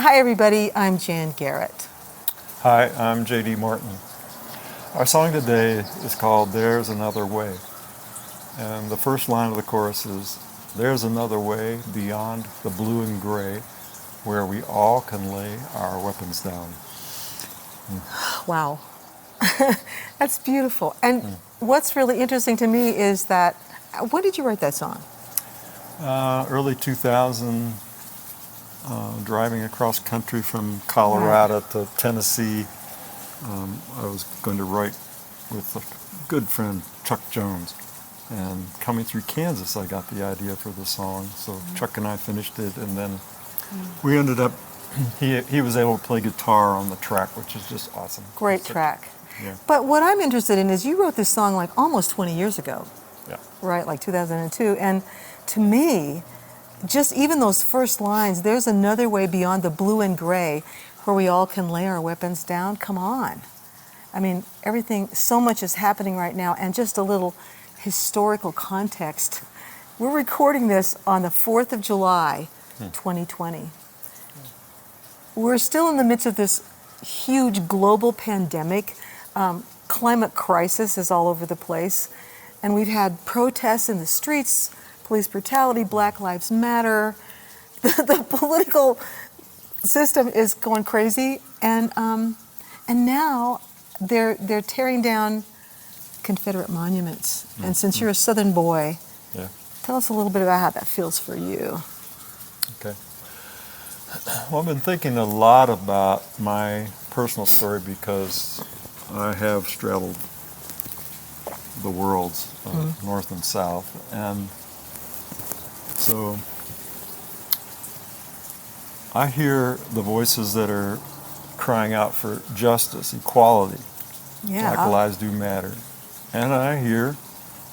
Hi everybody, I'm Jan Garrett. Hi, I'm JD Martin. Our song today is called There's Another Way. And the first line of the chorus is, there's another way beyond the blue and gray where we all can lay our weapons down. Wow, that's beautiful. And what's really interesting to me is that, when did you write that song? Early 2000, driving across country from Colorado to Tennessee. I was going to write with a good friend, Chuck Jones. And coming through Kansas, I got the idea for the song. So Chuck and I finished it, and then we ended up, he was able to play guitar on the track, which is just awesome. Great track. Yeah. But what I'm interested in is you wrote this song like almost 20 years ago. Yeah. Right, like 2002. And to me, just even those first lines, there's another way beyond the blue and gray where we all can lay our weapons down. Come on. I mean, everything, so much is happening right now, and just a little historical context. We're recording this on the 4th of July, 2020. We're still in the midst of this huge global pandemic. Climate crisis is all over the place. And we've had protests in the streets, police brutality, Black Lives Matter. The political system is going crazy. And now they're tearing down Confederate monuments. And since you're a Southern boy, tell us a little bit about how that feels for you. Okay. Well, I've been thinking a lot about my personal story because I have straddled the worlds, north and south, and so I hear the voices that are crying out for justice, equality, Black lives do matter. And I hear,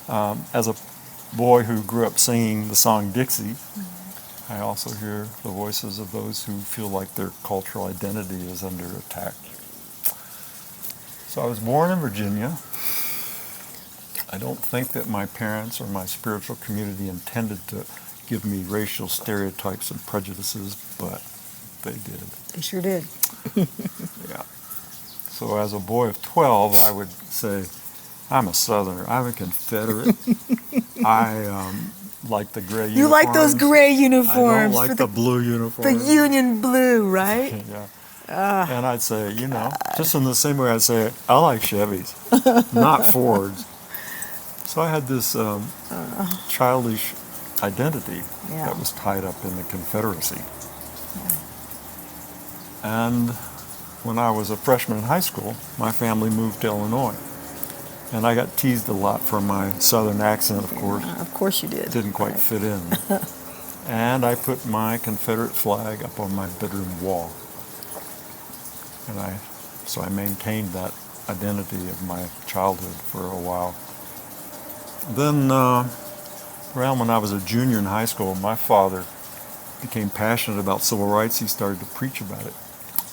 as a boy who grew up singing the song Dixie, I also hear the voices of those who feel like their cultural identity is under attack. So I was born in Virginia. I don't think that my parents or my spiritual community intended to give me racial stereotypes and prejudices, but they did. They sure did. Yeah. So as a boy of 12, I would say, I'm a Southerner. I'm a Confederate. I like the gray uniforms. You like those gray uniforms. I don't like the blue uniforms. The Union blue, right? Yeah. And I'd say, just in the same way I'd say, I like Chevys, not Fords. So I had this childish identity that was tied up in the Confederacy. And when I was a freshman in high school, my family moved to Illinois. And I got teased a lot for my Southern accent, of course. Of course you did. Didn't quite fit in. And I put my Confederate flag up on my bedroom wall. And so I maintained that identity of my childhood for a while. Then, around when I was a junior in high school, my father became passionate about civil rights. He started to preach about it.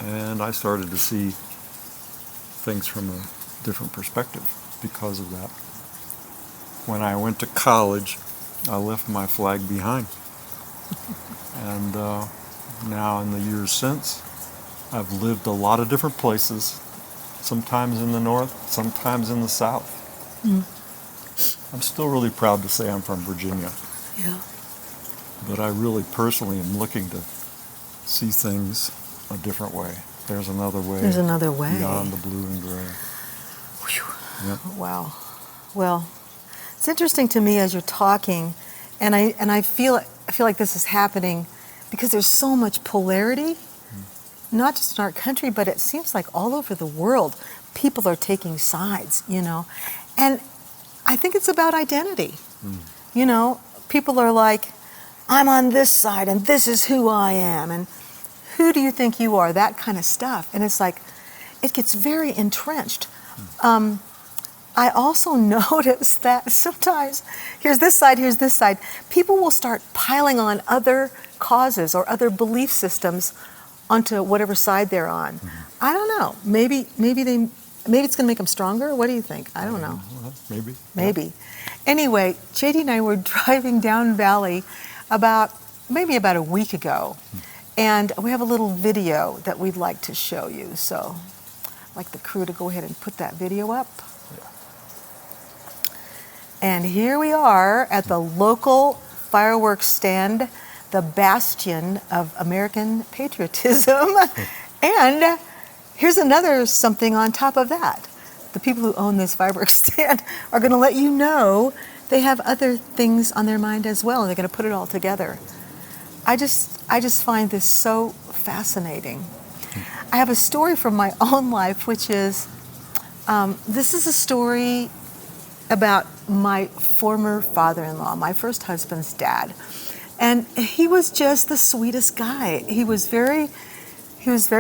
And I started to see things from a different perspective because of that. When I went to college, I left my flag behind. And now in the years since, I've lived a lot of different places, sometimes in the north, sometimes in the south. I'm still really proud to say I'm from Virginia. Yeah. But I really personally am looking to see things a different way. There's another way. There's another way. Beyond the blue and gray. Yep. Wow. Well, it's interesting to me as you're talking, and I feel like this is happening because there's so much polarity, not just in our country, but it seems like all over the world, people are taking sides, and I think it's about identity. People are like, I'm on this side, and this is who I am, and who do you think you are? That kind of stuff, and it's like, it gets very entrenched. I also notice that sometimes, here's this side, people will start piling on other causes or other belief systems onto whatever side they're on. I don't know. Maybe it's going to make them stronger. What do you think? I don't know. Maybe. Maybe. Yeah. Anyway, JD and I were driving down Valley about a week ago, And we have a little video that we'd like to show you. So I'd like the crew to go ahead and put that video up. And here we are at the local fireworks stand, the bastion of American patriotism. And here's another something on top of that. The people who own this fireworks stand are going to let you know they have other things on their mind as well, and they're going to put it all together. I just find this so fascinating. I have a story from my own life, which is, this is a story about my former father-in-law, my first husband's dad. And he was just the sweetest guy. He was very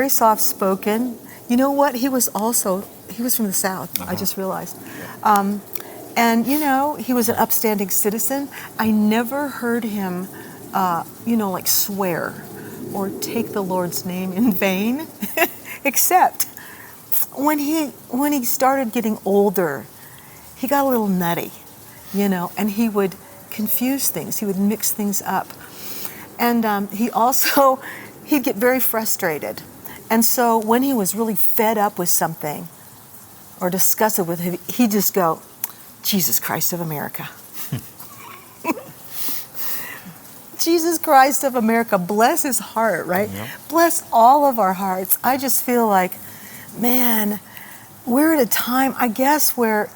soft-spoken. You know what? He was from the South, I just realized. And, you know, he was an upstanding citizen. I never heard him, like swear or take the Lord's name in vain, except when he started getting older, he got a little nutty, and he would confuse things. He would mix things up. And he'd get very frustrated. And so when he was really fed up with something or disgusted with it, he'd just go, Jesus Christ of America. Jesus Christ of America, bless his heart, right? Yep. Bless all of our hearts. I just feel like, man, we're at a time, I guess, where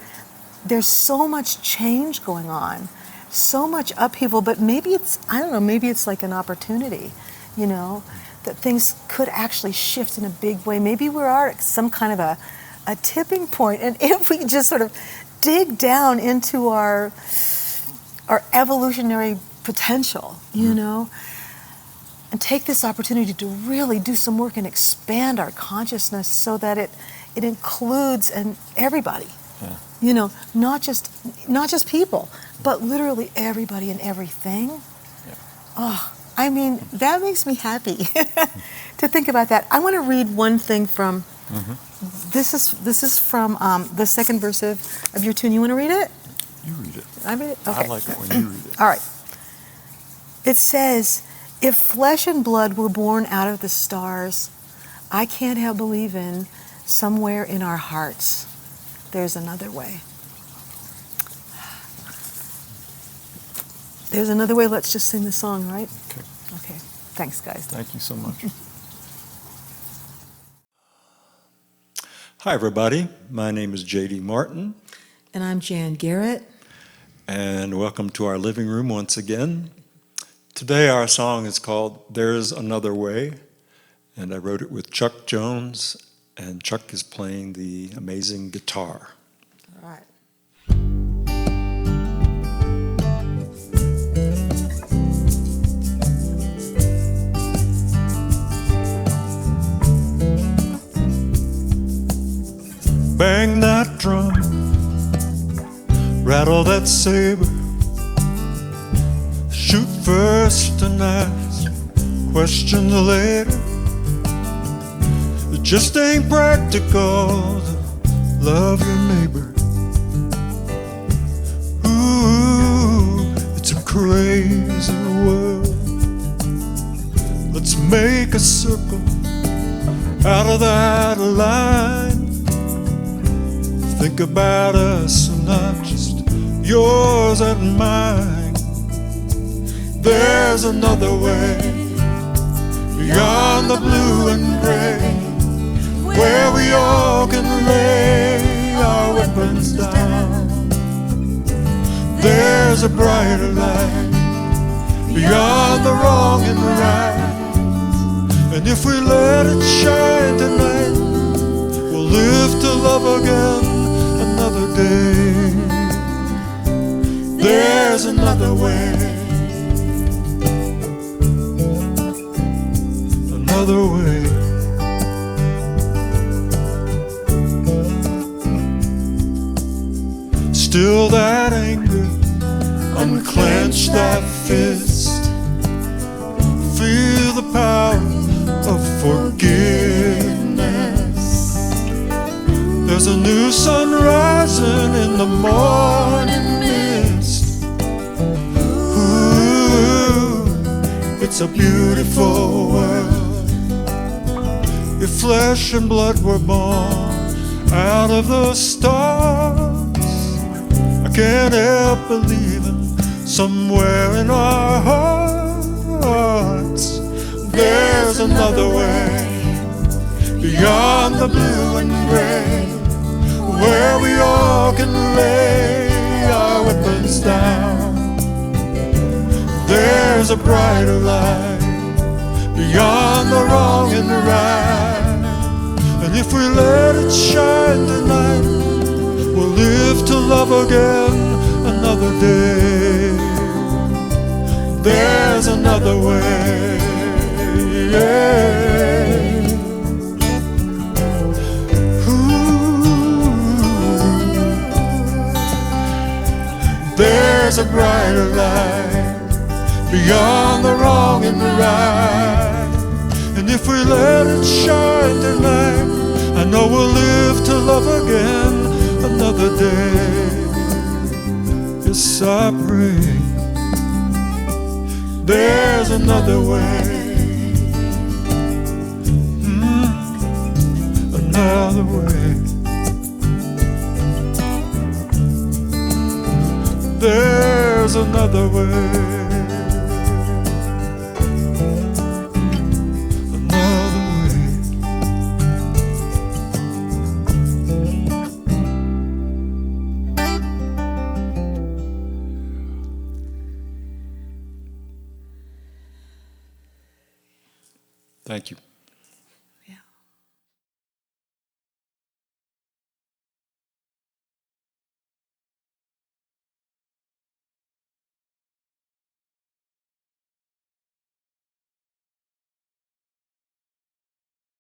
there's so much change going on, so much upheaval, but maybe it's like an opportunity, that things could actually shift in a big way. Maybe we are at some kind of a tipping point, and if we just sort of dig down into our evolutionary potential, and take this opportunity to really do some work and expand our consciousness so that it includes everybody. Yeah. Not just people, but literally everybody and everything. Yeah. Oh, I mean, that makes me happy to think about that. I want to read one thing from. This is from the second verse of your tune. You want to read it? You read it. I read it? Okay. I like it when you read it. All right. It says, if flesh and blood were born out of the stars, I can't help believing somewhere in our hearts there's another way. There's another way. Let's just sing the song, right? Okay. Thanks, guys. Thank you so much. Hi, everybody. My name is JD Martin. And I'm Jan Garrett. And welcome to our living room once again. Today our song is called There's Another Way, and I wrote it with Chuck Jones, and Chuck is playing the amazing guitar. All right. Bang that drum, rattle that saber, shoot first and ask questions later. It just ain't practical to love your neighbor. Ooh, it's a crazy world. Let's make a circle out of that line. Think about us and not just yours and mine. There's another way beyond the blue and gray, where we all can lay our weapons down. There's a brighter light beyond the wrong and right, and if we let it shine tonight, we'll live to love again another day. There's another way, another way. Still that anger, unclench that fist, feel the power of forgiveness. There's a new sun rising in the morning mist. Ooh, it's It's a beautiful world. If flesh and blood were born out of the stars, I can't help believing somewhere in our hearts there's another way beyond the blue and gray, where we all can lay our weapons down. There's a brighter light beyond the wrong and the right, and if we let it shine tonight, we'll live to love again another day. There's another way, yeah. There's a brighter light beyond the wrong and the right, and if we let it shine tonight, I know we'll live to love again another day. Yes, I pray there's another way, another way. There's another way, another way. Thank you.